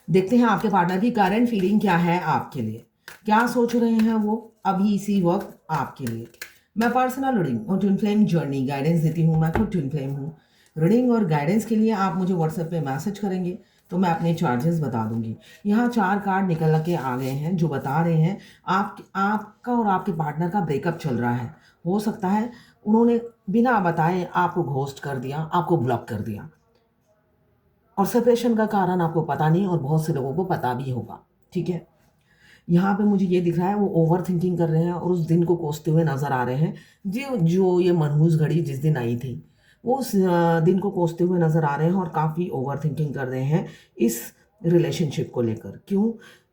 देखते हैं आपके पार्टनर की करंट फीलिंग क्या है आपके लिए, क्या सोच रहे हैं वो अभी इसी वक्त आपके लिए। मैं पर्सनल रीडिंग और ट्विन फ्लेम जर्नी गाइडेंस देती हूँ। मैं खुद ट्विन फ्लेम हूँ। रीडिंग और गाइडेंस के लिए आप मुझे व्हाट्सएप पे मैसेज करेंगे तो मैं अपने चार्जेस बता दूंगी। यहाँ 4 कार्ड निकल के आ गए हैं जो बता रहे हैं आपका और आपके पार्टनर का ब्रेकअप चल रहा है। हो सकता है उन्होंने बिना बताए आपको घोस्ट कर दिया, आपको ब्लॉक कर दिया, और सेपरेशन का कारण आपको पता नहीं और बहुत से लोगों को पता भी होगा। ठीक है, यहाँ पे मुझे ये दिख रहा है वो ओवर थिंकिंग कर रहे हैं और उस दिन को कोसते हुए नजर आ रहे हैं। जो जो ये मनहूस घड़ी जिस दिन आई थी वो उस दिन को कोसते हुए नजर आ रहे हैं और काफ़ी ओवर थिंकिंग कर रहे हैं इस रिलेशनशिप को लेकर। क्यों?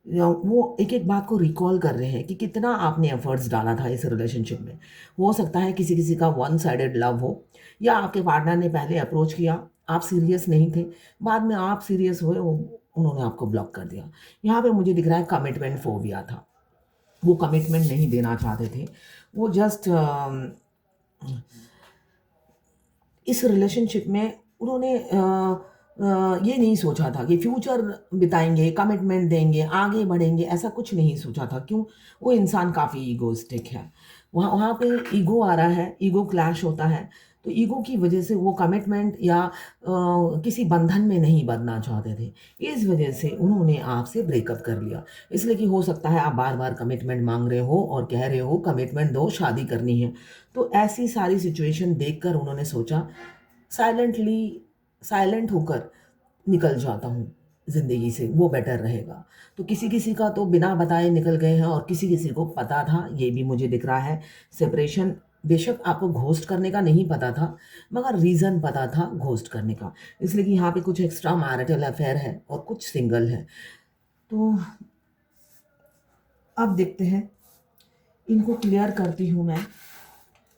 वो एक एक बात को रिकॉल कर रहे हैं कि कितना आपने एफर्ट्स डाला था इस रिलेशनशिप में। हो सकता है किसी किसी का वन साइडेड लव हो, या आपके पार्टनर ने पहले अप्रोच किया, आप सीरियस नहीं थे, बाद में आप सीरियस हुए, उन्होंने आपको ब्लॉक कर दिया। यहाँ पे मुझे दिख रहा है कमिटमेंट फोबिया था। वो कमिटमेंट नहीं देना चाहते थे। वो जस्ट इस रिलेशनशिप में उन्होंने ये नहीं सोचा था कि फ्यूचर बिताएंगे, कमिटमेंट देंगे, आगे बढ़ेंगे, ऐसा कुछ नहीं सोचा था। क्यों? वो इंसान काफ़ी ईगोइस्टिक है। वहाँ वहाँ पे ईगो आ रहा है, ईगो क्लैश होता है। तो ईगो की वजह से वो कमिटमेंट या किसी बंधन में नहीं बंधना चाहते थे। इस वजह से उन्होंने आपसे ब्रेकअप कर लिया। इसलिए कि हो सकता है आप बार बार कमिटमेंट मांग रहे हो और कह रहे हो कमिटमेंट दो, शादी करनी है। तो ऐसी सारी सिचुएशन देखकर उन्होंने सोचा साइलेंटली साइलेंट होकर निकल जाता हूँ ज़िंदगी से, वो बेटर रहेगा। तो किसी किसी का तो बिना बताए निकल गए हैं और किसी किसी को पता था, ये भी मुझे दिख रहा है। सेपरेशन बेशक आपको घोस्ट करने का नहीं पता था, मगर रीज़न पता था घोस्ट करने का। इसलिए कि यहाँ पे कुछ एक्स्ट्रा मैरिटल अफेयर है और कुछ सिंगल है। तो अब देखते हैं, इनको क्लियर करती हूँ मैं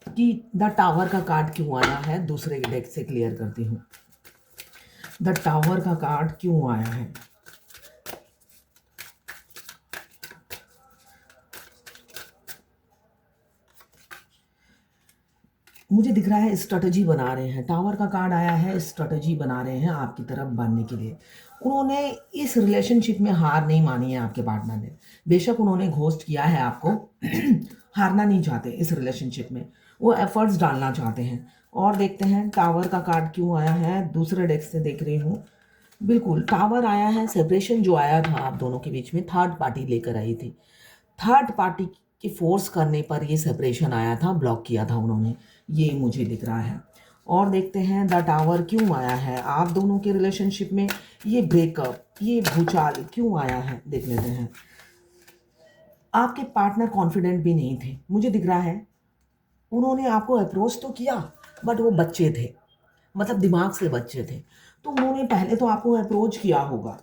कि द टावर का कार्ड क्यों आया है। दूसरे डेक से क्लियर करती हूँ द टावर का कार्ड क्यों आया है। मुझे दिख रहा है स्ट्रेटजी बना रहे हैं। टावर का कार्ड आया है, स्ट्रेटजी बना रहे हैं आपकी तरफ बढ़ने के लिए। उन्होंने इस रिलेशनशिप में हार नहीं मानी है आपके पार्टनर ने। बेशक उन्होंने घोस्ट किया है आपको हारना नहीं चाहते इस रिलेशनशिप में, वो एफर्ट्स डालना चाहते हैं। और देखते हैं टावर का कार्ड क्यों आया है। दूसरे डेस्क से देख रही हूँ, बिल्कुल टावर आया है। सेपरेशन जो आया था आप दोनों के बीच में, थर्ड पार्टी लेकर आई थी। थर्ड पार्टी की फोर्स करने पर ये सेपरेशन आया था, ब्लॉक किया था उन्होंने, ये मुझे दिख रहा है। और देखते हैं द टावर क्यों आया है आप दोनों के रिलेशनशिप में। ये ब्रेकअप, ये भूचाल क्यों आया है, देख लेते हैं। आपके पार्टनर कॉन्फिडेंट भी नहीं थे, मुझे दिख रहा है। उन्होंने आपको अप्रोच तो किया, बट वो बच्चे थे, मतलब दिमाग से बच्चे थे। तो उन्होंने पहले तो आपको अप्रोच किया होगा,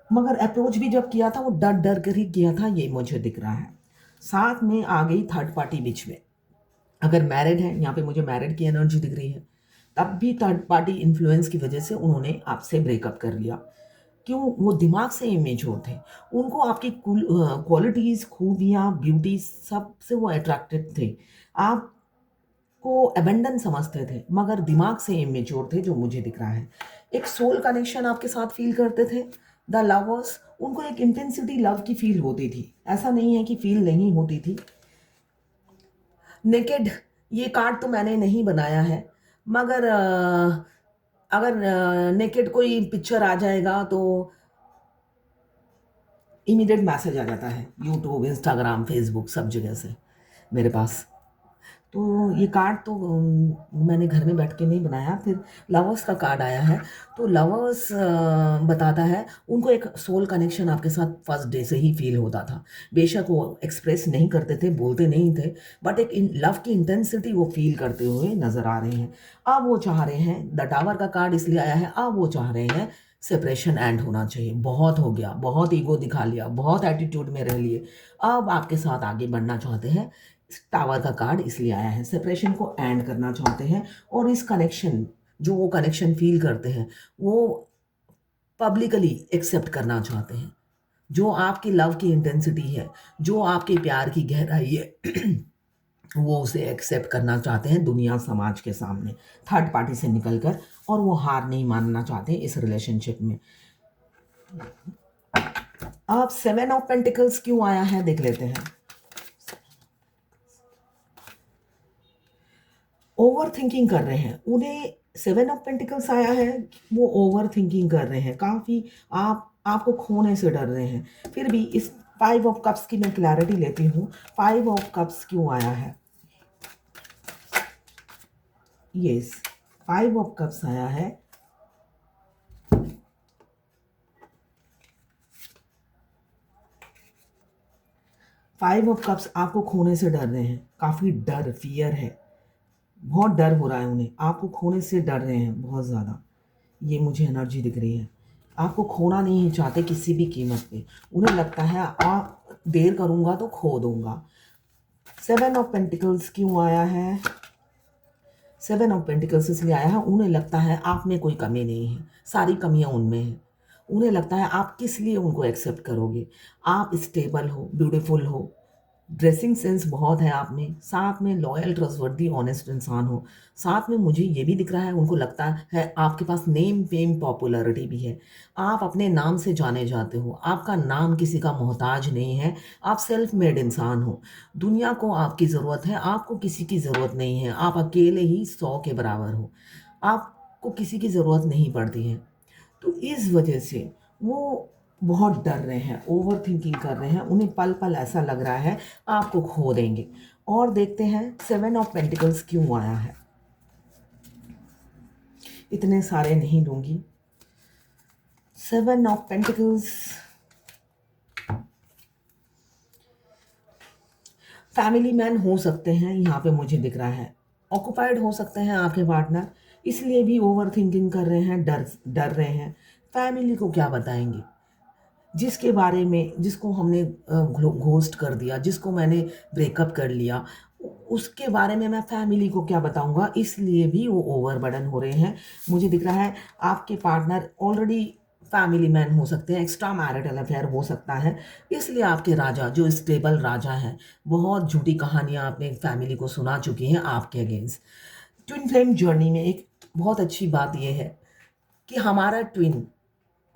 मगर अप्रोच भी जब किया था वो डर डर कर ही किया था, ये मुझे दिख रहा है। साथ में आ गई थर्ड पार्टी बीच में। अगर मैरिड है, यहाँ पे मुझे मैरिड की एनर्जी दिख रही है, तब भी थर्ड पार्टी इन्फ्लुएंस की वजह से उन्होंने आपसे ब्रेकअप कर लिया। क्यों? वो दिमाग से इमेच्योर थे। उनको आपकी क्वालिटीज़, खूबियाँ, ब्यूटी सब से वो अट्रैक्टेड थे। आपको अबेंडन समझते थे, मगर दिमाग से इमेच्योर थे, जो मुझे दिख रहा है। एक सोल कनेक्शन आपके साथ फील करते थे द लवर्स। उनको एक इंटेंसिटी लव की फील होती थी, ऐसा नहीं है कि फील नहीं होती थी। नेकेड, ये कार्ड तो मैंने नहीं बनाया है, मगर अगर नेकेड कोई पिक्चर आ जाएगा तो इमीडिएट मैसेज आ जाता है यूट्यूब, इंस्टाग्राम, फेसबुक, सब जगह से मेरे पास। तो ये कार्ड तो मैंने घर में बैठ के नहीं बनाया। फिर लवर्स का कार्ड आया है, तो लवर्स बताता है उनको एक सोल कनेक्शन आपके साथ फर्स्ट डे से ही फील होता था। बेशक वो एक्सप्रेस नहीं करते थे, बोलते नहीं थे, बट एक लव की इंटेंसिटी वो फील करते हुए नज़र आ रहे हैं। अब वो चाह रहे हैं, द टावर का कार्ड इसलिए आया है, अब वो चाह रहे हैं सेपरेशन एंड होना चाहिए। बहुत हो गया, बहुत ईगो दिखा लिया, बहुत एटीट्यूड में रह लिए, अब आपके साथ आगे बढ़ना चाहते हैं। टावर का कार्ड इसलिए आया है, सेपरेशन को एंड करना चाहते हैं। और इस कनेक्शन, जो वो कनेक्शन फील करते हैं, वो पब्लिकली एक्सेप्ट करना चाहते हैं। जो आपकी लव की इंटेंसिटी है, जो आपके प्यार की गहराई है वो उसे एक्सेप्ट करना चाहते हैं दुनिया समाज के सामने, थर्ड पार्टी से निकलकर। और वो हार नहीं मानना चाहते इस रिलेशनशिप में। अब 7 ऑफ पेंटिकल्स क्यों आया है देख लेते हैं। ओवर थिंकिंग कर रहे हैं, उन्हें 7 ऑफ पेंटिकल्स आया है, वो ओवर थिंकिंग कर रहे हैं काफ़ी। आपको खोने से डर रहे हैं। फिर भी इस 5 ऑफ कप्स की मैं क्लैरिटी लेती हूँ। 5 ऑफ कप्स क्यों आया है? यस, 5 ऑफ कप्स आया है। फाइव ऑफ कप्स आपको खोने से डर रहे हैं, काफ़ी डर, फियर है, बहुत डर हो रहा है उन्हें, आपको खोने से डर रहे हैं बहुत ज़्यादा। ये मुझे एनर्जी दिख रही है। आपको खोना नहीं चाहते किसी भी कीमत पे। उन्हें लगता है देर करूँगा तो खो दूँगा। 7 ऑफ पेंटिकल्स क्यों आया है? 7 ऑफ पेंटिकल्स इसलिए आया है, उन्हें लगता है आप में कोई कमी नहीं है, सारी कमियाँ उनमें हैं। उन्हें लगता है आप किस लिए उनको एक्सेप्ट करोगे? आप स्टेबल हो, ब्यूटीफुल हो, ड्रेसिंग सेंस बहुत है आप में, साथ में लॉयल, ट्रस्टवर्दी, ऑनेस्ट इंसान हो। साथ में मुझे ये भी दिख रहा है उनको लगता है आपके पास नेम, फेम, पॉपुलैरिटी भी है। आप अपने नाम से जाने जाते हो, आपका नाम किसी का मोहताज नहीं है, आप सेल्फ मेड इंसान हो। दुनिया को आपकी ज़रूरत है, आपको किसी की ज़रूरत नहीं है, आप अकेले ही 100 के बराबर हो। आपको किसी की ज़रूरत नहीं पड़ती है। तो इस वजह से वो बहुत डर रहे हैं, ओवर थिंकिंग कर रहे हैं, उन्हें पल-पल ऐसा लग रहा है आपको खो देंगे। और देखते हैं 7 ऑफ पेंटिकल्स क्यों आया है? इतने सारे नहीं लूँगी। 7 ऑफ पेंटिकल्स, फैमिली मैन हो सकते हैं, यहाँ पे मुझे दिख रहा है। ऑक्युपाइड हो सकते हैं आपके पार्टनर, इसलिए भी ओवर थिंकिंग कर रहे हैं, डर डर रहे हैं। फैमिली को क्या बताएँगे? जिसके बारे में, जिसको हमने घोस्ट कर दिया, जिसको मैंने ब्रेकअप कर लिया, उसके बारे में मैं फैमिली को क्या बताऊँगा? इसलिए भी वो ओवरबर्डन हो रहे हैं। मुझे दिख रहा है आपके पार्टनर ऑलरेडी फैमिली मैन हो सकते हैं, एक्स्ट्रा मैरिटल अफेयर हो सकता है। इसलिए आपके राजा, जो स्टेबल राजा हैं, बहुत झूठी कहानियाँ अपने फैमिली को सुना चुके हैं आपके अगेंस्ट। ट्विन फ्लेम जर्नी में एक बहुत अच्छी बात ये है कि हमारा ट्विन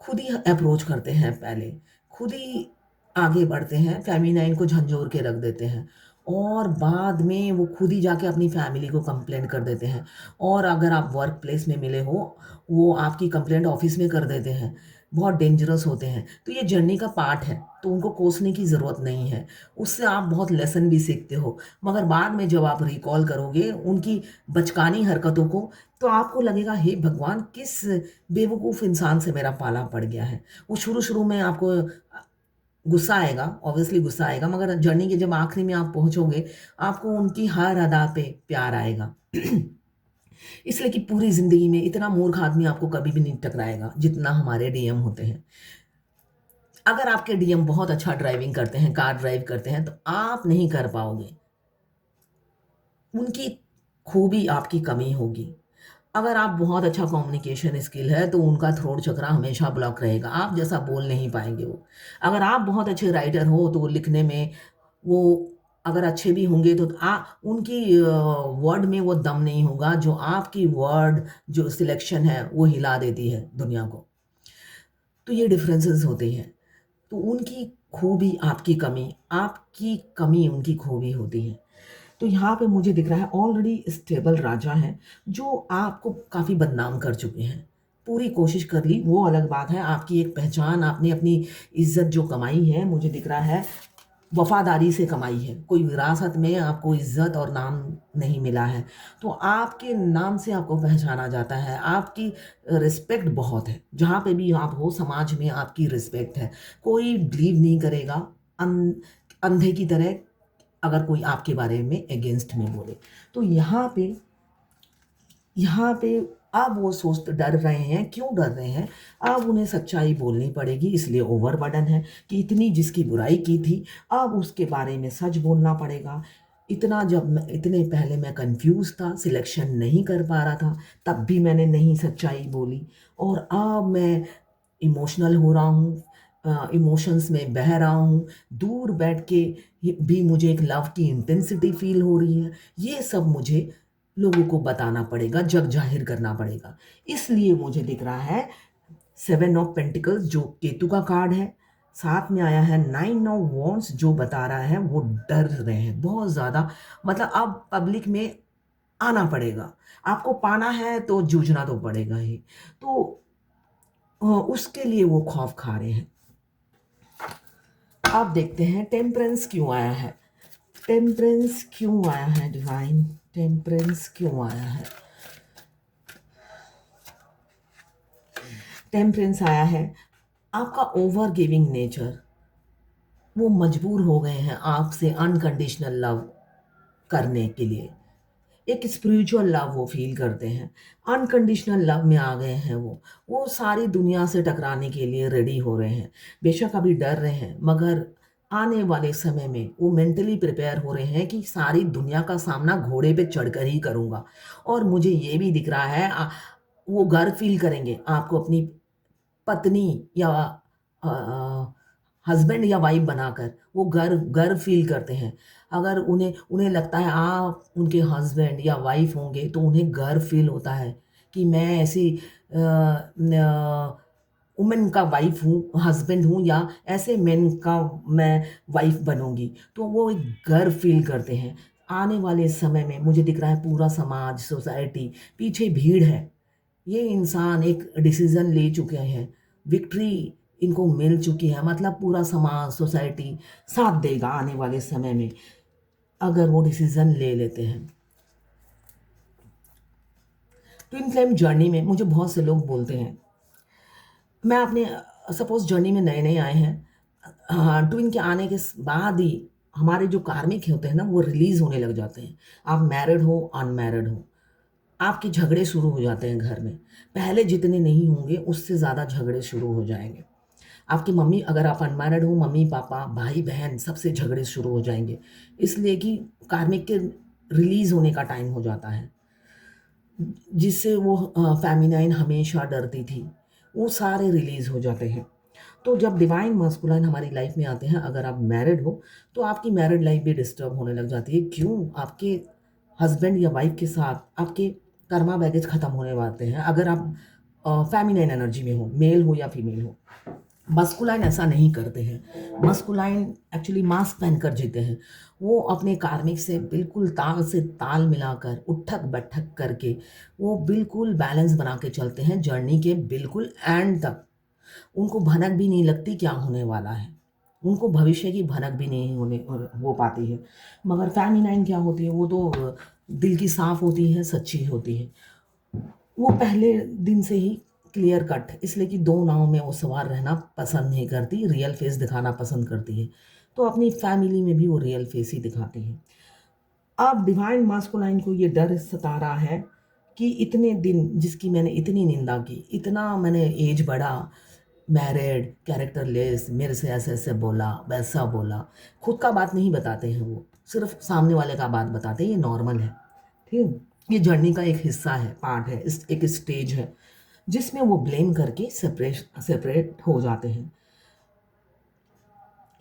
खुद ही अप्रोच करते हैं पहले, खुद ही आगे बढ़ते हैं, फेमिनाइन को झंझोर के रख देते हैं और बाद में वो खुद ही जाके अपनी फैमिली को कंप्लेंट कर देते हैं। और अगर आप वर्क प्लेस में मिले हो, वो आपकी कंप्लेंट ऑफ़िस में कर देते हैं। बहुत डेंजरस होते हैं। तो ये जर्नी का पार्ट है, तो उनको कोसने की ज़रूरत नहीं है। उससे आप बहुत लेसन भी सीखते हो, मगर बाद में जब आप रिकॉल करोगे उनकी बचकानी हरकतों को, तो आपको लगेगा हे भगवान! किस बेवकूफ़ इंसान से मेरा पाला पड़ गया है। वो शुरू-शुरू में आपको गुस्सा आएगा, ऑब्वियसली गुस्सा आएगा, मगर जर्नी के जब आखिरी में आप पहुँचोगे, आपको उनकी हर अदा पे प्यार आएगा। इसलिए कि पूरी ज़िंदगी में इतना मूर्ख आदमी आपको कभी भी नहीं टकराएगा, जितना हमारे डीएम होते हैं। अगर आपके डीएम बहुत अच्छा ड्राइविंग करते हैं, कार ड्राइव करते हैं, तो आप नहीं कर पाओगे। उनकी खूबी आपकी कमी होगी। अगर आप बहुत अच्छा कम्युनिकेशन स्किल है, तो उनका थ्रोट चक्रा हमेशा ब्लॉक रहेगा, आप जैसा बोल नहीं पाएँगे वो। अगर आप बहुत अच्छे राइटर हो, तो लिखने में वो अगर अच्छे भी होंगे, तो उनकी वर्ड में वो दम नहीं होगा, जो आपकी वर्ड जो सिलेक्शन है, वो हिला देती है दुनिया को। तो ये डिफरेंसेस होते हैं। तो उनकी खूबी आपकी कमी, आपकी कमी उनकी खूबी होती है। तो यहाँ पे मुझे दिख रहा है ऑलरेडी स्टेबल राजा हैं, जो आपको काफ़ी बदनाम कर चुके हैं। पूरी कोशिश कर ली, वो अलग बात है, आपकी एक पहचान, आपने अपनी इज़्ज़त जो कमाई है, मुझे दिख रहा है वफ़ादारी से कमाई है। कोई विरासत में आपको इज़्ज़त और नाम नहीं मिला है। तो आपके नाम से आपको पहचाना जाता है, आपकी रिस्पेक्ट बहुत है। जहाँ पे भी आप हो, समाज में आपकी रिस्पेक्ट है। कोई बिलीव नहीं करेगा अंधे की तरह, अगर कोई आपके बारे में अगेंस्ट में बोले। तो यहाँ पे अब वो डर रहे हैं। क्यों डर रहे हैं? अब उन्हें सच्चाई बोलनी पड़ेगी, इसलिए ओवरबर्डन है कि इतनी जिसकी बुराई की थी, अब उसके बारे में सच बोलना पड़ेगा। इतने पहले मैं कन्फ्यूज़ था, सिलेक्शन नहीं कर पा रहा था, तब भी मैंने नहीं सच्चाई बोली और अब मैं इमोशनल हो रहा हूँ, इमोशंस में बह रहा हूँ, दूर बैठ के भी मुझे एक लव की इंटेंसिटी फ़ील हो रही है। ये सब मुझे लोगों को बताना पड़ेगा, जग ज़ाहिर करना पड़ेगा। इसलिए मुझे दिख रहा है 7 ऑफ पेंटिकल्स जो केतु का कार्ड है, साथ में आया है 9 ऑफ वॉन्ड्स जो बता रहा है वो डर रहे हैं बहुत ज़्यादा। मतलब अब पब्लिक में आना पड़ेगा, आपको पाना है तो जूझना तो पड़ेगा ही। तो उसके लिए वो खौफ खा रहे हैं। अब देखते हैं टेम्परेंस क्यों आया है। टेम्परेंस क्यों आया है डिवाइन, टेम्परेंस क्यों आया है। टेम्परेंस आया है, आपका ओवर गिविंग नेचर, वो मजबूर हो गए हैं आपसे अनकंडीशनल लव करने के लिए। एक स्पिरिचुअल लव वो फील करते हैं, अनकंडीशनल लव में आ गए हैं वो सारी दुनिया से टकराने के लिए रेडी हो रहे हैं। बेशक अभी डर रहे हैं, मगर आने वाले समय में वो मेंटली प्रिपेयर हो रहे हैं कि सारी दुनिया का सामना घोड़े पे चढ़कर ही करूँगा। और मुझे ये भी दिख रहा है वो गर्व फील करेंगे आपको अपनी पत्नी या हस्बैंड या वाइफ बनाकर, वो गर्व गर्व फील करते हैं। अगर उन्हें उन्हें लगता है आप उनके हस्बैंड या वाइफ होंगे तो उन्हें गर्व फील होता है कि मैं ऐसी वुमेन का वाइफ हूँ, हस्बैंड हूँ, या ऐसे मेन का मैं वाइफ बनूंगी, तो वो एक गर्व फील करते हैं। आने वाले समय में मुझे दिख रहा है पूरा समाज, सोसाइटी पीछे भीड़ है। ये इंसान एक डिसीज़न ले चुके हैं, विक्ट्री इनको मिल चुकी है, मतलब पूरा समाज, सोसाइटी साथ देगा आने वाले समय में, अगर वो डिसीज़न ले लेते हैं। ट्विन फ्लेम जर्नी में मुझे बहुत से लोग बोलते हैं, मैं अपने सपोज़ जर्नी में नए-नए आए हैं, हाँ, ट्विन के आने के बाद ही हमारे जो कार्मिक होते हैं ना, वो रिलीज़ होने लग जाते हैं। आप मैरिड हो, अनमैरिड हो, आपके झगड़े शुरू हो जाते हैं घर में। पहले जितने नहीं होंगे उससे ज़्यादा झगड़े शुरू हो जाएँगे। आपकी मम्मी, अगर आप अनमैरिड हो, मम्मी-पापा, भाई-बहन सबसे झगड़े शुरू हो जाएँगे। इसलिए कि कार्मिक के रिलीज़ होने का टाइम हो जाता है। जिससे वो फ़ेमिनाइन हमेशा डरती थी, वो सारे रिलीज़ हो जाते हैं। तो जब डिवाइन मास्कुलाइन हमारी लाइफ़ में आते हैं, अगर आप मैरिड हो, तो आपकी मैरिड लाइफ़ भी डिस्टर्ब होने लग जाती है। क्यों? आपके हस्बैंड या वाइफ़ के साथ आपके कर्मा बैगेज ख़त्म होने वाते हैं, अगर आप फ़ेमिनाइन एनर्जी में हो, मेल हो या फीमेल हो। मस्कुलाइन ऐसा नहीं करते हैं। मस्कुलाइन एक्चुअली मास्क पहनकर जीते हैं। वो अपने कार्मिक से बिल्कुल ताल से ताल मिलाकर, उठक-बैठक करके, वो बिल्कुल बैलेंस बना के चलते हैं जर्नी के बिल्कुल एंड तक। उनको भनक भी नहीं लगती क्या होने वाला है। उनको भविष्य की भनक भी नहीं हो पाती है। मगर फेमिनाइन क्या होती है, वो तो दिल की साफ़ होती है, सच्ची होती है। वो पहले दिन से ही क्लियर कट, इसलिए कि 2 नाव में वो सवार रहना पसंद नहीं करती, रियल फेस दिखाना पसंद करती है। तो अपनी फैमिली में भी वो रियल फेस ही दिखाती है। अब डिवाइन मास्कुलाइन को ये डर सता रहा है कि इतने दिन जिसकी मैंने इतनी निंदा की, इतना मैंने एज बढ़ा, मैरिड, कैरेक्टरलेस, मेरे से ऐसे-ऐसे बोला, वैसा बोला। खुद का बात नहीं बताते हैं वो, सिर्फ़ सामने वाले का बात बताते हैं, ये नॉर्मल है। ठीक है? ये जर्नी का एक हिस्सा है, पार्ट है, इस एक स्टेज है, जिसमें वो ब्लेम करके सेपरेट हो जाते हैं।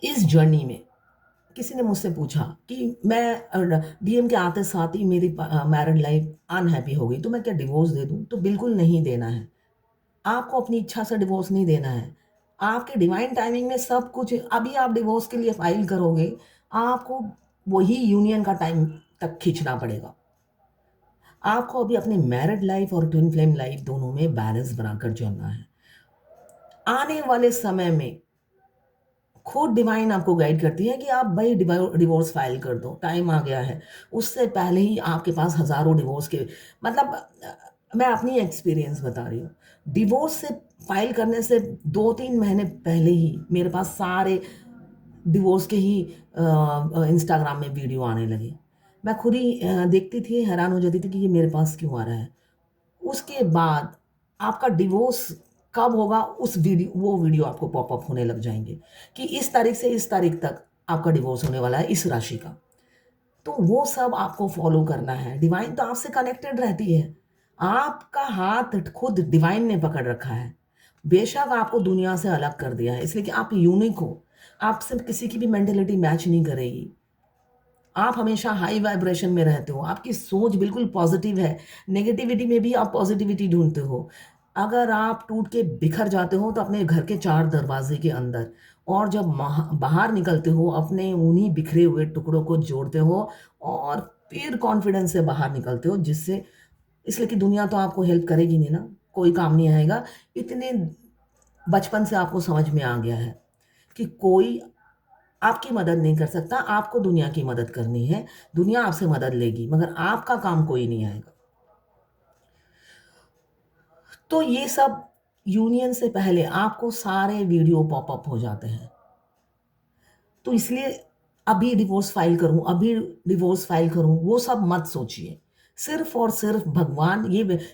इस जर्नी में किसी ने मुझसे पूछा कि मैं डीएम के आते साथ ही मेरी मैरिड लाइफ अनहैप्पी हो गई, तो मैं क्या डिवोर्स दे दूँ? तो बिल्कुल नहीं देना है। आपको अपनी इच्छा से डिवोर्स नहीं देना है। आपके डिवाइन टाइमिंग में सब कुछ, अभी आप डिवोर्स के लिए फाइल करोगे, आपको वही यूनियन का टाइम तक खींचना पड़ेगा। आपको अभी अपने मैरिड लाइफ और ट्विन फ्लेम लाइफ दोनों में बैलेंस बनाकर चलना है। आने वाले समय में खुद डिवाइन आपको गाइड करती है कि आप भाई डिवोर्स फाइल कर दो, टाइम आ गया है। उससे पहले ही आपके पास हज़ारों डिवोर्स के, मतलब मैं अपनी एक्सपीरियंस बता रही हूँ। डिवोर्स से फाइल करने से 2-3 महीने पहले ही मेरे पास सारे डिवोर्स के ही इंस्टाग्राम में वीडियो आने लगे। मैं खुद ही देखती थी, हैरान हो जाती थी कि ये मेरे पास क्यों आ रहा है। उसके बाद आपका डिवोर्स कब होगा, उस वीडियो वो वीडियो आपको पॉपअप होने लग जाएँगे कि इस तारीख से इस तारीख तक आपका डिवोर्स होने वाला है इस राशि का। तो वो सब आपको फ़ॉलो करना है। डिवाइन तो आपसे कनेक्टेड रहती है। आपका हाथ खुद डिवाइन ने पकड़ रखा है। बेशक आपको दुनिया से अलग कर दिया है, इसलिए कि आप यूनिक हो। आपसे किसी की भी मेंटालिटी मैच नहीं करेगी। आप हमेशा हाई वाइब्रेशन में रहते हो, आपकी सोच बिल्कुल पॉज़िटिव है, नेगेटिविटी में भी आप पॉज़िटिविटी ढूँढते हो। अगर आप टूट के बिखर जाते हो तो अपने घर के 4 दरवाजे के अंदर, और जब बाहर निकलते हो अपने उन्हीं बिखरे हुए टुकड़ों को जोड़ते हो और फिर कॉन्फिडेंस से बाहर निकलते हो, जिससे इसलिए कि दुनिया तो आपको हेल्प करेगी नहीं ना, कोई काम नहीं आएगा। इतने बचपन से आपको समझ में आ गया है कि कोई आपकी मदद नहीं कर सकता, आपको दुनिया की मदद करनी है। दुनिया आपसे मदद लेगी मगर आपका काम कोई नहीं आएगा। तो ये सब यूनियन से पहले आपको सारे वीडियो पॉपअप हो जाते हैं। तो इसलिए अभी डिवोर्स फाइल करूँ, अभी डिवोर्स फाइल करूँ, वो सब मत सोचिए। सिर्फ़ और सिर्फ़ भगवान,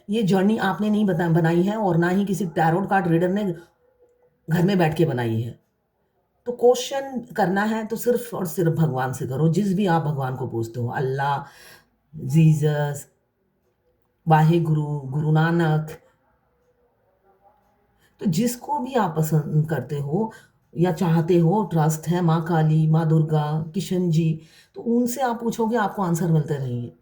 ये जर्नी आपने नहीं बनाई है और ना ही किसी टैरोट कार्ड रीडर ने घर में बैठ के बनाई है। तो क्वेश्चन करना है तो सिर्फ़ और सिर्फ़ भगवान से करो, जिस भी आप भगवान को पूजते हो, अल्लाह, जीसस, वाहेगुरु, गुरु नानक, तो जिसको भी आप पसंद करते हो या चाहते हो, ट्रस्ट है, माँ काली, माँ दुर्गा, किशन जी, तो उनसे आप पूछोगे, आपको आंसर मिलते रहेंगे।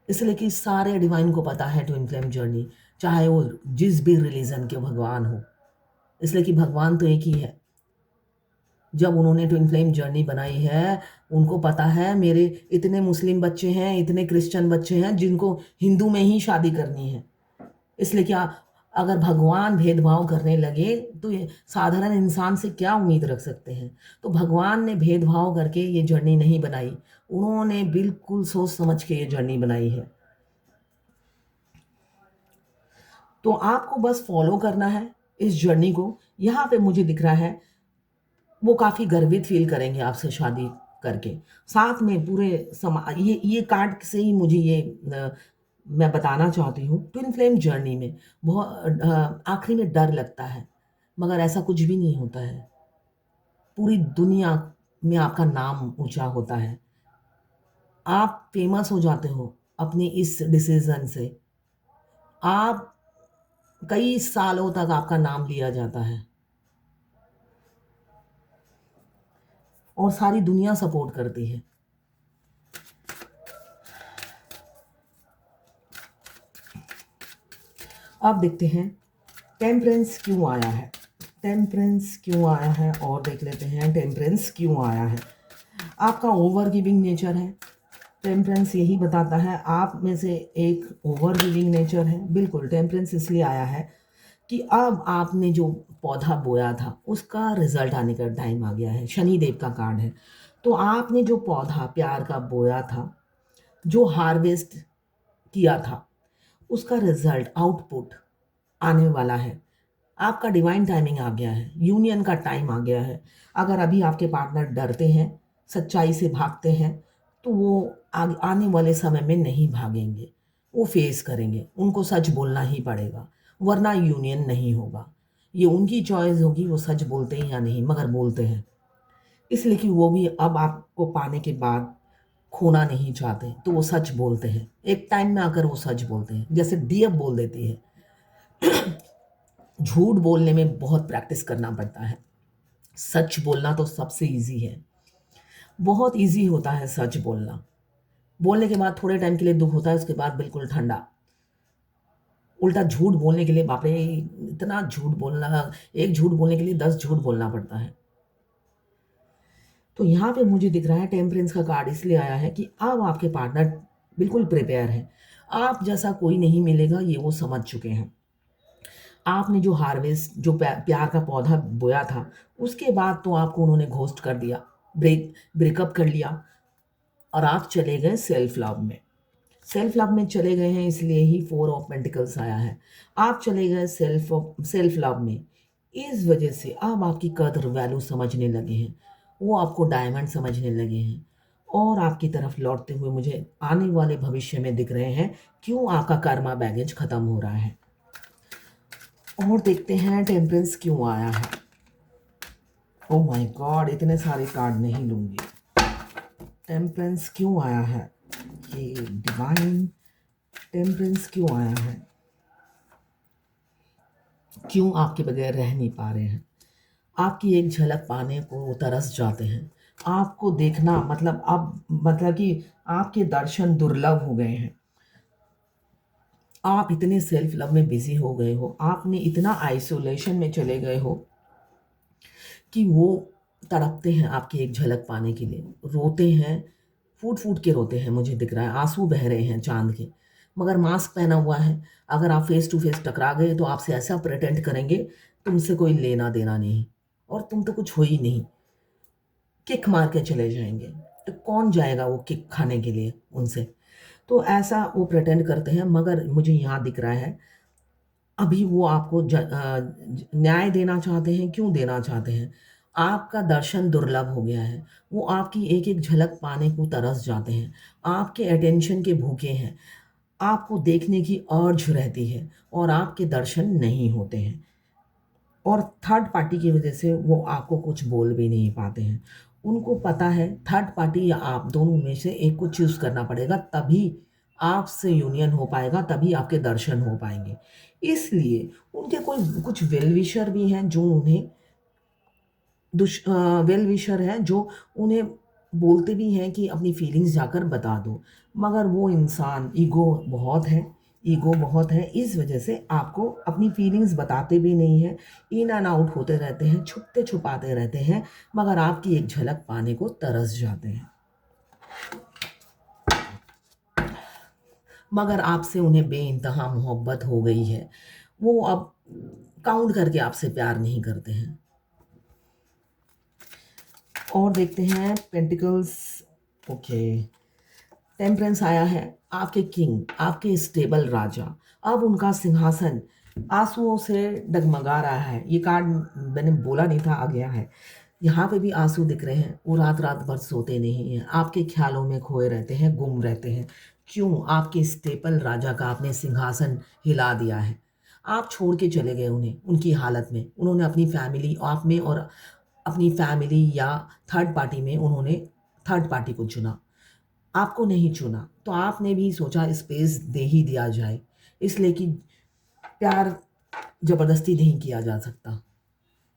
इसलिए कि सारे डिवाइन को पता है ट्विन फ्लेम जर्नी, चाहे वो जिस भी रिलीजन के भगवान हो, इसलिए कि भगवान तो एक ही है। जब उन्होंने ट्विन फ्लेम जर्नी बनाई है, उनको पता है मेरे इतने मुस्लिम बच्चे हैं, इतने क्रिश्चियन बच्चे हैं जिनको हिंदू में ही शादी करनी है। इसलिए क्या, अगर भगवान भेदभाव करने लगे तो ये साधारण इंसान से क्या उम्मीद रख सकते हैं। तो भगवान ने भेदभाव करके ये जर्नी नहीं बनाई, उन्होंने बिल्कुल सोच समझ के ये जर्नी बनाई है। तो आपको बस फॉलो करना है इस जर्नी को। यहाँ पे मुझे दिख रहा है वो काफ़ी गर्वित फ़ील करेंगे आपसे शादी करके। साथ में पूरे ये कार्ड से ही मुझे ये मैं बताना चाहती हूँ, ट्विन फ्लेम जर्नी में आखिरी में डर लगता है, मगर ऐसा कुछ भी नहीं होता है। पूरी दुनिया में आपका नाम ऊँचा होता है। आप फ़ेमस हो जाते हो अपने इस डिसीज़न से। आप कई सालों तक आपका नाम लिया जाता है और सारी दुनिया सपोर्ट करती है। अब देखते हैं टेम्परेंस क्यों आया है। टेम्परेंस क्यों आया है और देख लेते हैं टेम्परेंस क्यों आया है। आपका ओवर गिविंग नेचर है। टेम्परेंस यही बताता है आप में से एक ओवर गिविंग नेचर है। बिल्कुल, टेम्परेंस इसलिए आया है कि अब आपने जो पौधा बोया था उसका रिजल्ट आने का टाइम आ गया है। शनि देव का कार्ड है। तो आपने जो पौधा प्यार का बोया था, जो हार्वेस्ट किया था, उसका रिजल्ट, आउटपुट आने वाला है। आपका डिवाइन टाइमिंग आ गया है, यूनियन का टाइम आ गया है। अगर अभी आपके पार्टनर डरते हैं, सच्चाई से भागते हैं, तो वो आने वाले समय में नहीं भागेंगे, वो फेस करेंगे। उनको सच बोलना ही पड़ेगा, वरना यूनियन नहीं होगा। ये उनकी चॉइस होगी, वो सच बोलते हैं या नहीं, मगर बोलते हैं। इसलिए कि वो भी अब आपको पाने के बाद खोना नहीं चाहते, तो वो सच बोलते हैं। एक टाइम में आकर वो सच बोलते हैं, जैसे डियब बोल देती है। झूठ बोलने में बहुत प्रैक्टिस करना पड़ता है। सच बोलना तो सबसे ईज़ी है। बहुत ईज़ी होता है सच बोलना। बोलने के बाद थोड़े टाइम के लिए दुःख होता है, उसके बाद बिल्कुल ठंडा। उल्टा झूठ बोलने के लिए बाप रे! इतना झूठ बोलना, एक झूठ बोलने के लिए 10 झूठ बोलना पड़ता है। तो यहाँ पे मुझे दिख रहा है टेम्परेंस का कार्ड इसलिए आया है कि अब आपके पार्टनर बिल्कुल प्रिपेयर हैं। आप जैसा कोई नहीं मिलेगा, ये वो समझ चुके हैं। आपने जो हार्वेस्ट, जो प्यार का पौधा बोया था, उसके बाद तो आपको उन्होंने घोस्ट कर दिया, ब्रेकअप कर लिया और आप चले गए सेल्फ लव में। सेल्फ लव में चले गए हैं, इसलिए ही 4 ऑफ पेंटिकल्स आया है। आप चले गए सेल्फ लव में। इस वजह से अब आपकी कदर वैल्यू समझने लगे हैं। वो आपको डायमंड समझने लगे हैं और आपकी तरफ लौटते हुए मुझे आने वाले भविष्य में दिख रहे हैं। क्यों आपका कर्मा बैगेज खत्म हो रहा है। और देखते हैं टेम्परेंस क्यों आया है। ओह माय गॉड, इतने सारे कार्ड नहीं लूँगी। टेम्परेंस क्यों आया है, ये डिवाइन टेम्परेंस क्यों आया है। क्यों आपके बगैर रह नहीं पा रहे हैं। आपकी एक झलक पाने को वो तरस जाते हैं। आपको देखना मतलब कि आपके दर्शन दुर्लभ हो गए हैं। आप इतने सेल्फ लव में बिजी हो गए हो, आपने इतना आइसोलेशन में चले गए हो कि वो तड़पते हैं आपकी एक झलक पाने के लिए, रोते हैं, फूट फूट के रोते हैं, मुझे दिख रहा है आंसू बह रहे हैं चांद के, मगर मास्क पहना हुआ है। अगर आप फेस टू फेस टकरा गए तो आपसे ऐसा प्रिटेंड करेंगे तुमसे कोई लेना देना नहीं और तुम तो कुछ हो ही नहीं, किक मार के चले जाएंगे। तो कौन जाएगा वो किक खाने के लिए उनसे? तो ऐसा वो प्रिटेंड करते हैं, मगर मुझे यहाँ दिख रहा है अभी वो आपको न्याय देना चाहते हैं। क्यों देना चाहते हैं? आपका दर्शन दुर्लभ हो गया है, वो आपकी एक एक झलक पाने को तरस जाते हैं, आपके अटेंशन के भूखे हैं, आपको देखने की अर्ज रहती है और आपके दर्शन नहीं होते हैं। और थर्ड पार्टी की वजह से वो आपको कुछ बोल भी नहीं पाते हैं। उनको पता है थर्ड पार्टी या आप दोनों में से एक को चूज़ करना पड़ेगा, तभी आपसे यूनियन हो पाएगा, तभी आपके दर्शन हो पाएँगे। इसलिए उनके कोई कुछ वेल विशर भी हैं जो उन्हें वेल विशर हैं जो उन्हें बोलते भी हैं कि अपनी फीलिंग्स जाकर बता दो, मगर वो इंसान ईगो बहुत है, इस वजह से आपको अपनी फीलिंग्स बताते भी नहीं हैं, इन एंड आउट होते रहते हैं, छुपते छुपाते रहते हैं, मगर आपकी एक झलक पाने को तरस जाते हैं। मगर आपसे उन्हें बेइंतहा मोहब्बत हो गई है, वो अब काउंट करके आपसे प्यार नहीं करते हैं। और देखते हैं पेंटिकल्स। ओके, टेम्परेंस आया है, आपके किंग, आपके स्टेबल राजा, अब उनका सिंहासन आंसुओं से डगमगा रहा है। ये कार्ड मैंने बोला नहीं था, आ गया है। यहाँ पे भी आंसू दिख रहे हैं, वो रात रात भर सोते नहीं हैं, आपके ख्यालों में खोए रहते हैं, गुम रहते हैं। क्यों? आपके स्टेबल राजा का आपने सिंहासन हिला दिया है, आप छोड़ के चले गए उन्हें उनकी हालत में। उन्होंने अपनी फैमिली आप में और अपनी फैमिली या थर्ड पार्टी में उन्होंने थर्ड पार्टी को चुना, आपको नहीं चुना। तो आपने भी सोचा स्पेस दे ही दिया जाए, इसलिए कि प्यार ज़बरदस्ती नहीं किया जा सकता,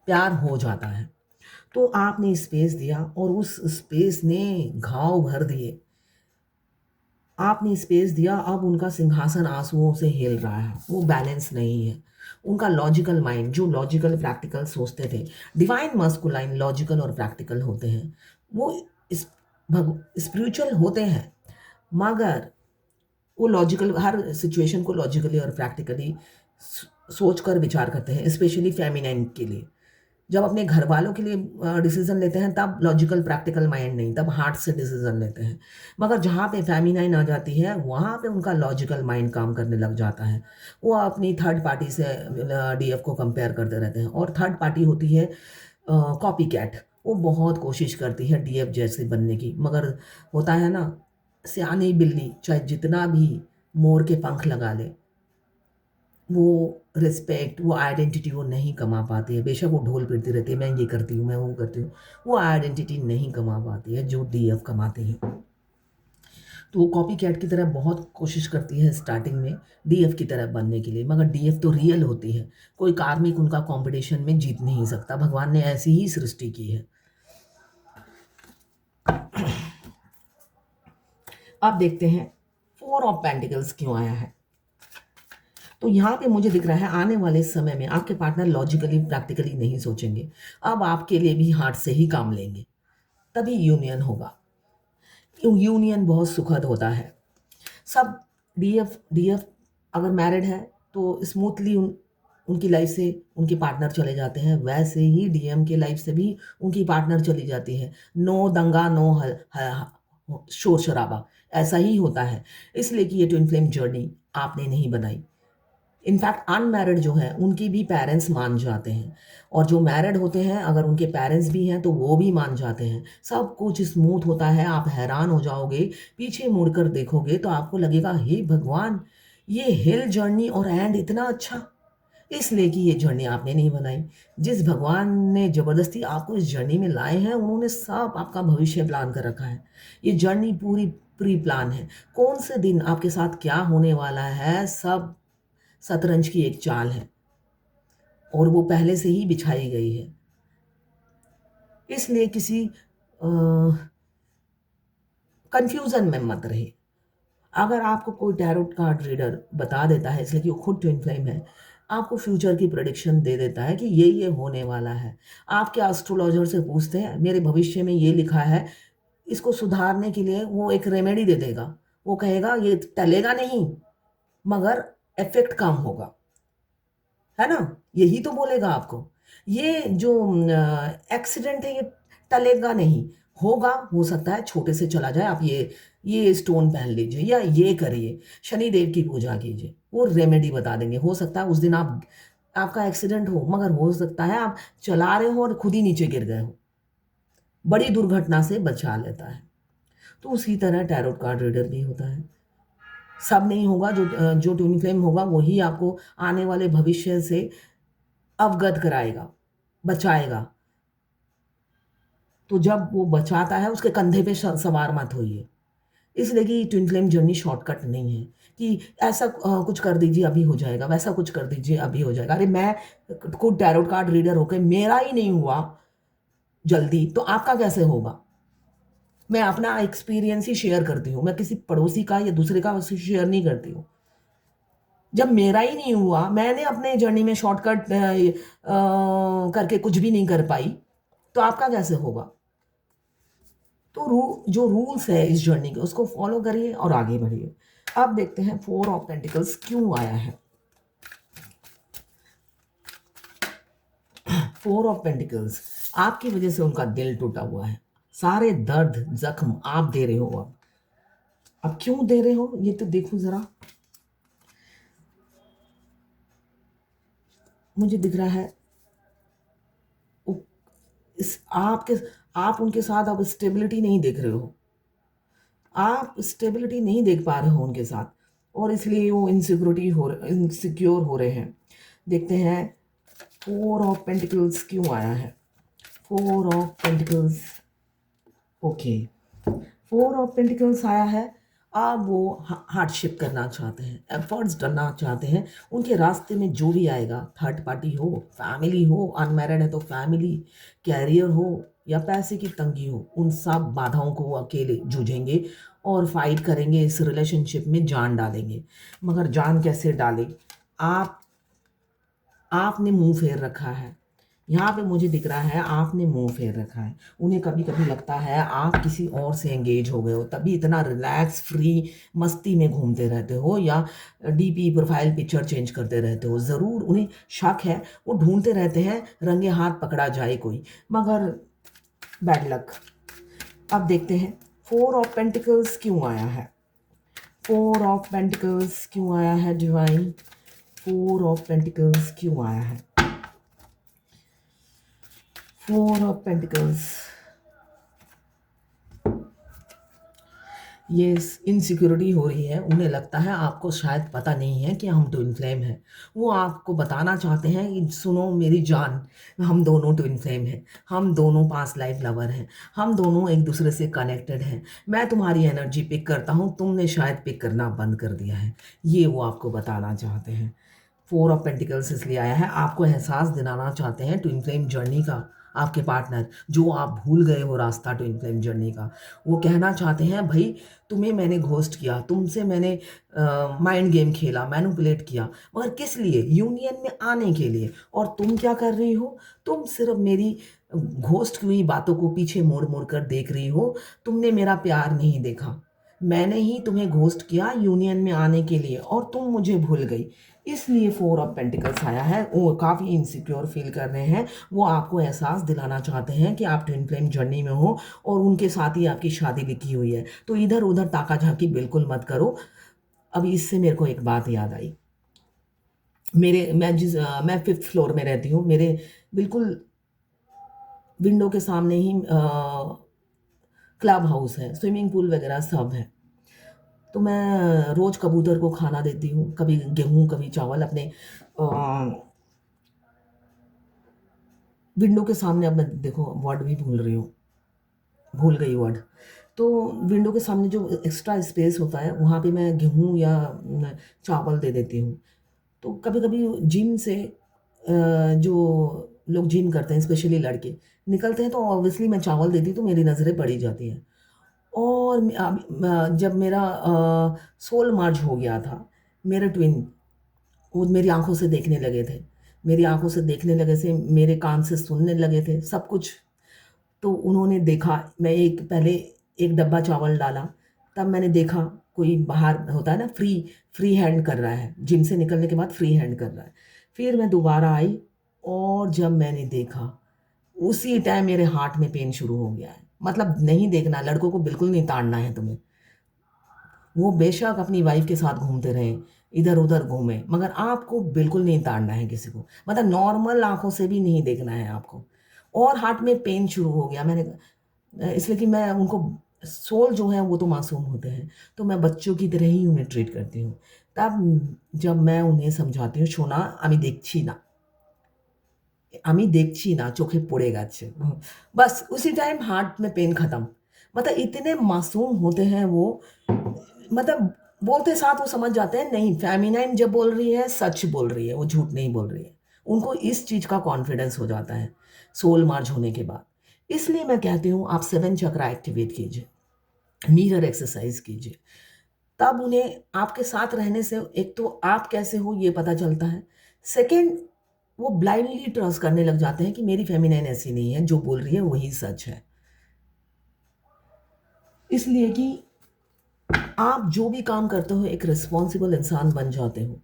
प्यार हो जाता है। तो आपने स्पेस दिया और उस स्पेस ने घाव भर दिए। आपने स्पेस दिया, अब उनका सिंहासन आंसुओं से हिल रहा है, वो बैलेंस नहीं है। उनका लॉजिकल माइंड, जो लॉजिकल प्रैक्टिकल सोचते थे, डिवाइन मस्कुलाइन लॉजिकल और प्रैक्टिकल होते हैं, वो स्पिरिचुअल होते हैं, मगर वो लॉजिकल हर सिचुएशन को लॉजिकली और प्रैक्टिकली सोच कर विचार करते हैं, स्पेशली फेमिनाइन के लिए। जब अपने घर वालों के लिए डिसीजन लेते हैं तब लॉजिकल प्रैक्टिकल माइंड नहीं, तब हार्ट से डिसीजन लेते हैं। मगर जहाँ पे फेमिनाइन आ जाती है वहाँ पे उनका लॉजिकल माइंड काम करने लग जाता है। वो अपनी थर्ड पार्टी से डीएफ को कंपेयर करते रहते हैं, और थर्ड पार्टी होती है कॉपी कैट। वो बहुत कोशिश करती है डीएफ जैसे बनने की, मगर होता है ना, सियानी बिल्ली चाहे जितना भी मोर के पंख लगा ले, वो रिस्पेक्ट, वो आइडेंटिटी वो नहीं कमा पाती है। बेशक वो ढोल पीटती रहती है, मैं ये करती हूँ, मैं वो करती हूँ, वो आइडेंटिटी नहीं कमा पाती है जो डीएफ कमाती है। तो वो कॉपी कैट की तरह बहुत कोशिश करती है स्टार्टिंग में डीएफ की तरह बनने के लिए, मगर डीएफ तो रियल होती है, कोई कार्मिक उनका कंपटीशन में जीत नहीं सकता, भगवान ने ऐसी ही सृष्टि की है। अब देखते हैं 4 ऑफ पेंटिकल्स क्यों आया है। तो यहाँ पे मुझे दिख रहा है आने वाले समय में आपके पार्टनर लॉजिकली प्रैक्टिकली नहीं सोचेंगे, अब आपके लिए भी हार्ट से ही काम लेंगे, तभी यूनियन होगा। यूनियन बहुत सुखद होता है। सब डीएफ अगर मैरिड है तो स्मूथली उनकी लाइफ से उनके पार्टनर चले जाते हैं, वैसे ही डीएम के लाइफ से भी उनकी पार्टनर चली जाती है। नो दंगा, नो शोर शराबा, ऐसा ही होता है। इसलिए कि ये ट्विन फ्लेम जर्नी आपने नहीं बनाई। इनफैक्ट अनमैरिड जो है उनकी भी पेरेंट्स मान जाते हैं, और जो मैरिड होते हैं अगर उनके पेरेंट्स भी हैं तो वो भी मान जाते हैं। सब कुछ स्मूथ होता है, आप हैरान हो जाओगे, पीछे मुड़कर देखोगे तो आपको लगेगा हे भगवान, ये हिल जर्नी और एंड इतना अच्छा। इसलिए कि ये जर्नी आपने नहीं बनाई, जिस भगवान ने ज़बरदस्ती आपको इस जर्नी में लाए हैं उन्होंने सब आपका भविष्य प्लान कर रखा है। ये जर्नी पूरी प्री प्लान है, कौन से दिन आपके साथ क्या होने वाला है, सब शतरंज की एक चाल है और वो पहले से ही बिछाई गई है। इसलिए किसी कंफ्यूजन में मत रहे। अगर आपको कोई टैरोट कार्ड रीडर बता देता है, इसलिए कि वो खुद ट्विन फ्लेम है, आपको फ्यूचर की प्रेडिक्शन दे देता है कि ये होने वाला है। आप क्या एस्ट्रोलॉजर से पूछते हैं, मेरे भविष्य में ये लिखा है, इसको सुधारने के लिए वो एक रेमेडी दे देगा। वो कहेगा ये टलेगा नहीं, मगर इफ़ेक्ट कम होगा, है ना? यही तो बोलेगा आपको। ये जो एक्सीडेंट है, ये टलेगा नहीं, होगा, हो सकता है छोटे से चला जाए, आप ये स्टोन पहन लीजिए या ये करिए, शनिदेव की पूजा कीजिए, वो रेमेडी बता देंगे। हो सकता है उस दिन आपका एक्सीडेंट हो, मगर हो सकता है आप चला रहे हो और खुद ही नीचे गिर गए हो। बड़ी दुर्घटना से बचा लेता है। तो उसी तरह टैरोट कार्ड रीडर भी होता है। सब नहीं होगा, जो ट्विन फ्लेम होगा वही आपको आने वाले भविष्य से अवगत कराएगा, बचाएगा। तो जब वो बचाता है, उसके कंधे पे सवार मत होइए। इसलिए कि ट्विन फ्लेम जर्नी शॉर्टकट नहीं है कि ऐसा कुछ कर दीजिए अभी हो जाएगा, वैसा कुछ कर दीजिए अभी हो जाएगा। अरे मैं खुद टैरोट कार्ड रीडर होके मेरा ही नहीं हुआ जल्दी, तो आपका कैसे होगा? मैं अपना एक्सपीरियंस ही शेयर करती हूँ, मैं किसी पड़ोसी का या दूसरे का शेयर नहीं करती हूँ। जब मेरा ही नहीं हुआ, मैंने अपने जर्नी में शॉर्टकट करके कुछ भी नहीं कर पाई, तो आपका कैसे होगा? तो जो रूल्स है इस जर्नी के, उसको फॉलो करिए और आगे बढ़िए। अब देखते हैं 4 ऑफ पेंटिकल्स क्यों आया है। 4 ऑफ पेंटिकल्स, आपकी वजह से उनका दिल टूटा हुआ है। सारे दर्द जख्म आप दे रहे हो। अब क्यों दे रहे हो ये तो देखो जरा। मुझे दिख रहा है वो- इस आपके आप उनके साथ अब स्टेबिलिटी नहीं देख रहे हो। आप स्टेबिलिटी नहीं देख पा रहे हो उनके साथ, और इसलिए वो इनसिक्योर हो रहे हैं। देखते हैं 4 ऑफ पेंटिकल्स क्यों आया है। 4 of pentacles, okay, 4 of pentacles आया है। अब वो हार्डशिप करना चाहते हैं, एफर्ट्स डालना चाहते हैं। उनके रास्ते में जो भी आएगा, थर्ड पार्टी हो, फैमिली हो, अनमैरिड है तो फैमिली, कैरियर हो या पैसे की तंगी हो, उन सब बाधाओं को वो अकेले जूझेंगे और फाइट करेंगे, इस रिलेशनशिप में जान डालेंगे। मगर जान कैसे डालें? आप आपने मुंह फेर रखा है। यहाँ पे मुझे दिख रहा है आपने मुंह फेर रखा है। उन्हें कभी-कभी लगता है आप किसी और से एंगेज हो गए हो, तभी इतना रिलैक्स, फ्री, मस्ती में घूमते रहते हो या डीपी प्रोफाइल पिक्चर चेंज करते रहते हो। ज़रूर उन्हें शक है, वो ढूँढते रहते हैं रंगे हाथ पकड़ा जाए कोई, मगर बैड लक। अब देखते हैं 4 ऑफ पेंटिकल्स क्यों आया है। 4 ऑफ पेंटिकल्स क्यों आया है डिवाइन? 4 ऑफ पेंटिकल्स क्यों आया है? 4 ऑफ पेंटिकल्स, ये इनसिक्योरिटी हो रही है। उन्हें लगता है आपको शायद पता नहीं है कि हम ट्विन फ्लेम हैं। वो आपको बताना चाहते हैं कि सुनो मेरी जान, हम दोनों ट्विन फ्लेम हैं, हम दोनों पास्ट लाइफ लवर हैं, हम दोनों एक दूसरे से कनेक्टेड हैं। मैं तुम्हारी एनर्जी पिक करता हूँ, तुमने शायद पिक करना बंद कर दिया है। ये वो आपको बताना चाहते हैं। 4 ऑफ पेंटिकल्स इसलिए आया है, आपको एहसास दिलाना चाहते हैं ट्विन फ्लेम जर्नी का। आपके पार्टनर जो आप भूल गए हो रास्ता ट्विन फ्लेम जर्नी का, वो कहना चाहते हैं भाई तुम्हें मैंने घोस्ट किया, तुमसे मैंने माइंड गेम खेला, मैनिपुलेट किया, मगर किस लिए? यूनियन में आने के लिए। और तुम क्या कर रही हो? तुम सिर्फ मेरी घोस्ट हुई बातों को पीछे मोड़ मोड़ कर देख रही हो। तुमने मेरा प्यार नहीं देखा, मैंने ही तुम्हें घोस्ट किया यूनियन में आने के लिए और तुम मुझे भूल गई। इसलिए 4 ऑफ पेंटिकल्स आया है। वो काफ़ी इनसिक्योर फील कर रहे हैं। वो आपको एहसास दिलाना चाहते हैं कि आप ट्विन फ्लेम जर्नी में हो और उनके साथ ही आपकी शादी लिखी हुई है। तो इधर उधर ताका झाकी बिल्कुल मत करो। अभी इससे मेरे को एक बात याद आई। मैं 5th फ्लोर में रहती हूँ। मेरे बिल्कुल विंडो के सामने ही क्लब हाउस है, स्विमिंग पूल वगैरह सब है। तो मैं रोज़ कबूतर को खाना देती हूँ, कभी गेहूँ, कभी चावल अपने विंडो के सामने। अब मैं देखो वर्ड भी भूल रही हूँ, भूल गई वर्ड। तो विंडो के सामने जो एक्स्ट्रा स्पेस होता है, वहाँ पे मैं गेहूँ या चावल दे देती हूँ। तो कभी-कभी जिम से जो लोग जिम करते हैं, स्पेशली लड़के, निकलते हैं तो ऑब्वियसली मैं चावल देती हूँ तो मेरी नज़रें पड़ ही जाती हैं। और जब मेरा सोल मर्ज हो गया था, मेरे ट्विन वो मेरी आँखों से देखने लगे थे। मेरी आँखों से देखने लगे से मेरे कान से सुनने लगे थे, सब कुछ। तो उन्होंने देखा, मैं एक पहले एक डब्बा चावल डाला, तब मैंने देखा कोई बाहर होता है ना फ्री हैंड कर रहा है, जिम से निकलने के बाद फ्री हैंड कर रहा है। फिर मैं दोबारा आई और जब मैंने देखा, उसी टाइम मेरे हार्ट में पेन शुरू हो गया है। मतलब नहीं देखना, लड़कों को बिल्कुल नहीं ताड़ना है तुम्हें। वो बेशक अपनी वाइफ़ के साथ घूमते रहें, इधर-उधर घूमें, मगर आपको बिल्कुल नहीं ताड़ना है किसी को। मतलब नॉर्मल आँखों से भी नहीं देखना है आपको। और हार्ट में पेन शुरू हो गया। इसलिए कि मैं उनको सोल जो है वो तो मासूम होते हैं, तो मैं बच्चों की तरह ही उन्हें ट्रीट करती हूँ। तब जब मैं उन्हें समझाती हूँ, "सोना আমি দেখছি না, আমি দেখছি না, চোখে পড়ে গেছে।" बस उसी टाइम हार्ट में पेन खत्म। मतलब इतने मासूम होते हैं वो, मतलब बोलते साथ वो समझ जाते हैं नहीं फ़ेमिनाइन जब बोल रही है, सच बोल रही है, वो झूठ नहीं बोल रही है। उनको इस चीज़ का कॉन्फिडेंस हो जाता है, सोल मर्ज होने के बाद। इसलिए मैं कहती हूँ आप 7 चक्रा एक्टिवेट कीजिए, मिरर एक्सरसाइज़ कीजिए। तब उन्हें आपके साथ रहने से एक तो आप कैसे हो ये पता चलता है। सेकंड, वो ब्लाइंडली ट्रस्ट करने लग जाते हैं कि मेरी फ़ेमिनाइन ऐसी नहीं है, जो बोल रही है वही सच है। इसलिए कि आप जो भी काम करते हो एक रिस्पॉन्सिबल इंसान बन जाते हो।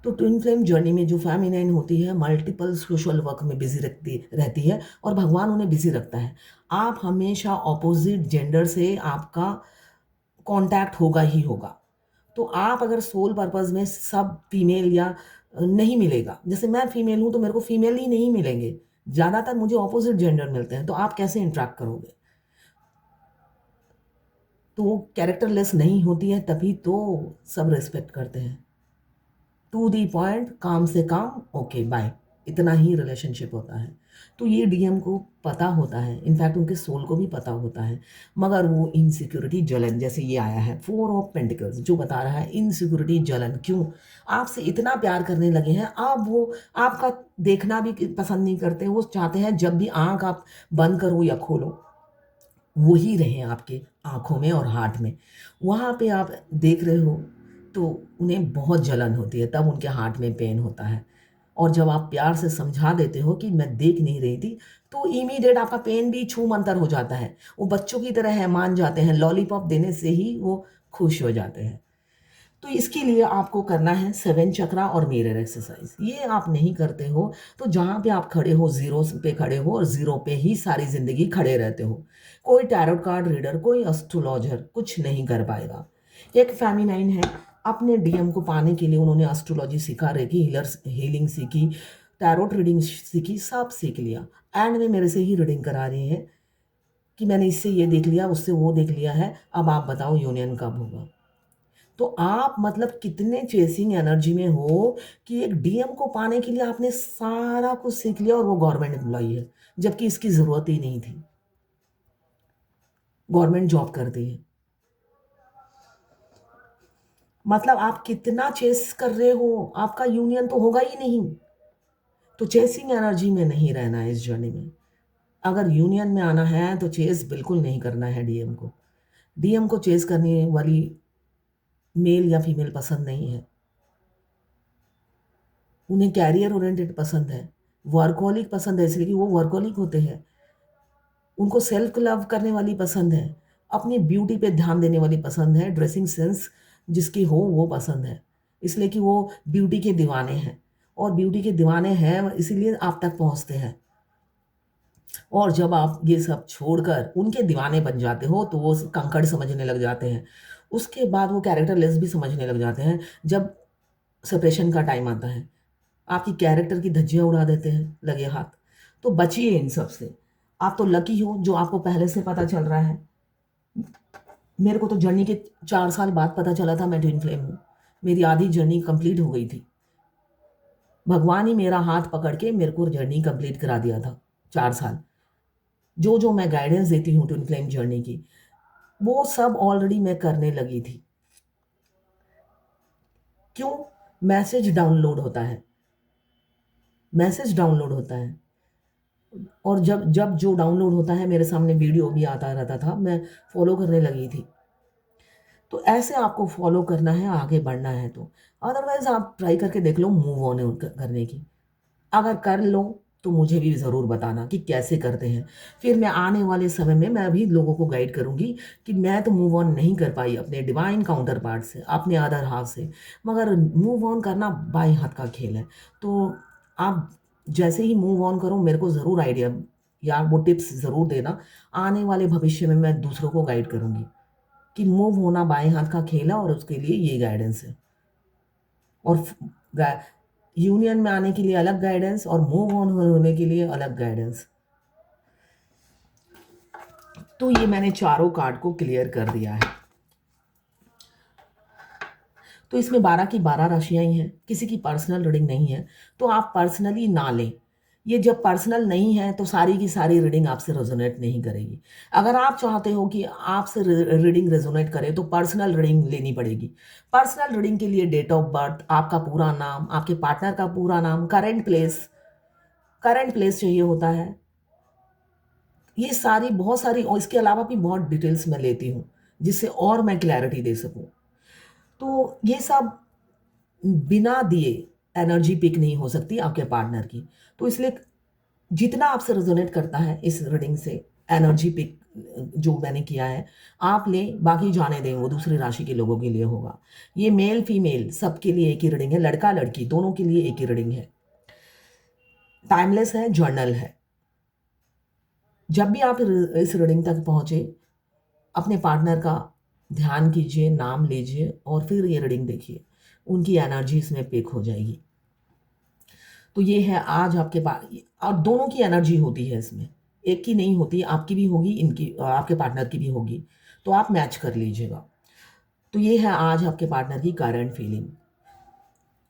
तो ट्विन फ्लेम जर्नी में जो फ़ेमिनाइन होती है मल्टीपल सोशल वर्क में बिज़ी रखती रहती है और भगवान उन्हें बिज़ी रखता है। आप हमेशा ऑपोज़िट जेंडर से आपका कॉन्टैक्ट होगा ही होगा। तो आप अगर सोल पर्पज़ में सब फीमेल या नहीं मिलेगा, जैसे मैं फीमेल हूँ तो मेरे को फीमेल ही नहीं मिलेंगे। ज़्यादातर मुझे ऑपोज़िट जेंडर मिलते हैं, तो आप कैसे इंटरैक्ट करोगे? तो वो कैरेक्टरलेस नहीं होती है तभी तो सब रिस्पेक्ट करते हैं। टू दी पॉइंट, काम से काम, ओके बाय, इतना ही रिलेशनशिप होता है। तो ये डीएम को पता होता है, इनफैक्ट उनके सोल को भी पता होता है, मगर वो इनसिक्योरिटी, जलन, जैसे ये आया है 4 ऑफ पेंटिकल्स जो बता रहा है इनसिक्योरिटी, जलन, क्यों? आपसे इतना प्यार करने लगे हैं, अब वो आपका देखना भी पसंद नहीं करते, वो चाहते हैं जब भी आँख आप बंद करो या खोलो, वो ही रहें आपके आँखों में और हार्ट में। वहाँ पे आप देख रहे हो, तो उन्हें बहुत जलन होती है, तब उनके हार्ट में पेन होता है। और जब आप प्यार से समझा देते हो कि मैं देख नहीं रही थी, तो इमीडिएट आपका पेन भी छूमंतर हो जाता है। वो बच्चों की तरह है, मान जाते हैं, लॉलीपॉप देने से ही वो खुश हो जाते हैं। तो इसके लिए आपको करना है 7 चक्रा और मिरर एक्सरसाइज। ये आप नहीं करते हो तो जहाँ पे आप खड़े हो ज़ीरो पे खड़े हो और ज़ीरो पे ही सारी ज़िंदगी खड़े रहते हो। कोई टैरोट कार्ड रीडर, कोई एस्ट्रोलॉजर कुछ नहीं कर पाएगा। एक फेमिनाइन है, अपने डीएम को पाने के लिए उन्होंने एस्ट्रोलॉजी सीखा, रेकी हीलर्स हीलिंग सीखी, टैरोट रीडिंग सीखी, सब सीख लिया। एंड में मेरे से ही रीडिंग करा रही हैं कि मैंने इससे ये देख लिया, उससे वो देख लिया है, अब आप बताओ यूनियन कब होगा? तो आप मतलब कितने चेसिंग एनर्जी में हो कि एक डीएम को पाने के लिए आपने सारा कुछ सीख लिया और वो गवर्नमेंट एम्प्लॉई है, जबकि इसकी ज़रूरत ही नहीं थी। गवर्नमेंट जॉब करती है। मतलब आप कितना चेस कर रहे हो, आपका यूनियन तो होगा ही नहीं। तो चेसिंग एनर्जी में नहीं रहना है इस जर्नी में। अगर यूनियन में आना है तो चेस बिल्कुल नहीं करना है डीएम को। डीएम को चेस करने वाली मेल या फीमेल पसंद नहीं है। उन्हें कैरियर ओरिएंटेड पसंद है, वर्कहॉलिक पसंद है इसलिए कि वो वर्कहॉलिक होते हैं। उनको सेल्फ लव करने वाली पसंद है, अपनी ब्यूटी पे ध्यान देने वाली पसंद है, ड्रेसिंग सेंस जिसकी हो वो पसंद है। इसलिए कि वो ब्यूटी के दीवाने हैं और ब्यूटी के दीवाने हैं इसीलिए आप तक पहुँचते हैं। और जब आप ये सब छोड़कर उनके दीवाने बन जाते हो तो वो कंकड़ समझने लग जाते हैं। उसके बाद वो कैरेक्टरलेस भी समझने लग जाते हैं जब सेपरेशन का टाइम आता है। आपकी कैरेक्टर की धज्जियाँ उड़ा देते हैं लगे हाथ। तो बचिए इन सब से। आप तो लकी हो जो आपको पहले से पता चल रहा है। मेरे को तो जर्नी के 4 साल बाद पता चला था मैं ट्विन फ्लेम हूँ। मेरी आधी जर्नी कंप्लीट हो गई थी। भगवान ही मेरा हाथ पकड़ के मेरे को जर्नी कंप्लीट करा दिया था 4 साल। जो मैं गाइडेंस देती हूँ ट्विन फ्लेम जर्नी की, वो सब ऑलरेडी मैं करने लगी थी। क्यों? मैसेज डाउनलोड होता है। मैसेज डाउनलोड होता है। और जब जब जो डाउनलोड होता है मेरे सामने वीडियो भी आता रहता था, मैं फॉलो करने लगी थी। तो ऐसे आपको फॉलो करना है, आगे बढ़ना है तो। अदरवाइज़ आप ट्राई करके देख लो मूव ऑन करने की। अगर कर लो तो मुझे भी ज़रूर बताना कि कैसे करते हैं। फिर मैं आने वाले समय में मैं भी लोगों को गाइड करूँगी कि मैं तो मूव ऑन नहीं कर पाई अपने डिवाइन काउंटर पार्ट से, अपने अदर हाल्फ से, मगर मूव ऑन करना बाएँ हाथ का खेल है। तो आप जैसे ही मूव ऑन करो मेरे को ज़रूर आइडिया या वो टिप्स ज़रूर देना। आने वाले भविष्य में मैं दूसरों को गाइड करूँगी कि मूव होना बाएँ हाथ का खेल है और उसके लिए ये गाइडेंस है। और फ गा यूनियन में आने के लिए अलग गाइडेंस और मूव ऑन होने के लिए अलग गाइडेंस। तो ये मैंने चारों कार्ड को क्लियर कर दिया है। तो इसमें 12 की 12 राशियाँ ही हैं, किसी की पर्सनल रीडिंग नहीं है, तो आप पर्सनली ना लें। ये जब पर्सनल नहीं है तो सारी की सारी रीडिंग आपसे रेज़ोनेट नहीं करेगी। अगर आप चाहते हो कि आपसे रीडिंग रेज़ोनेट करे तो पर्सनल रीडिंग लेनी पड़ेगी। पर्सनल रीडिंग के लिए डेट ऑफ बर्थ, आपका पूरा नाम, आपके पार्टनर का पूरा नाम, करंट प्लेस चाहिए होता है। ये सारी बहुत सारी और इसके अलावा भी बहुत डिटेल्स मैं लेती हूँ, जिससे और मैं क्लैरिटी दे सकूँ। तो ये सब बिना दिए एनर्जी पिक नहीं हो सकती आपके पार्टनर की। तो इसलिए जितना आपसे रेज़ोनेट करता है इस रीडिंग से एनर्जी पिक जो मैंने किया है, आप लें, बाकी जाने दें, वो दूसरी राशि के लोगों के लिए होगा। ये मेल-फीमेल सबके लिए एक ही रीडिंग है, लड़का-लड़की दोनों के लिए एक ही रीडिंग है। टाइमलेस है, जर्नल है। जब भी आप इस रीडिंग तक पहुँचे, अपने पार्टनर का ध्यान कीजिए, नाम लीजिए और फिर ये रीडिंग देखिए। उनकी एनर्जी इसमें पिक हो जाएगी। तो ये है आज आपके और दोनों की एनर्जी होती है इसमें। एक की नहीं होती, आपकी भी होगी, आपके पार्टनर की भी होगी। तो आप मैच कर लीजिएगा। तो ये है आज आपके पार्टनर की करंट फीलिंग।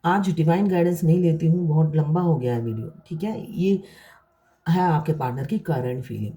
आज डिवाइन गाइडेंस नहीं लेती हूँ, बहुत लंबा हो गया है वीडियो, ठीक है? ये है आपके पार्टनर की करंट फीलिंग।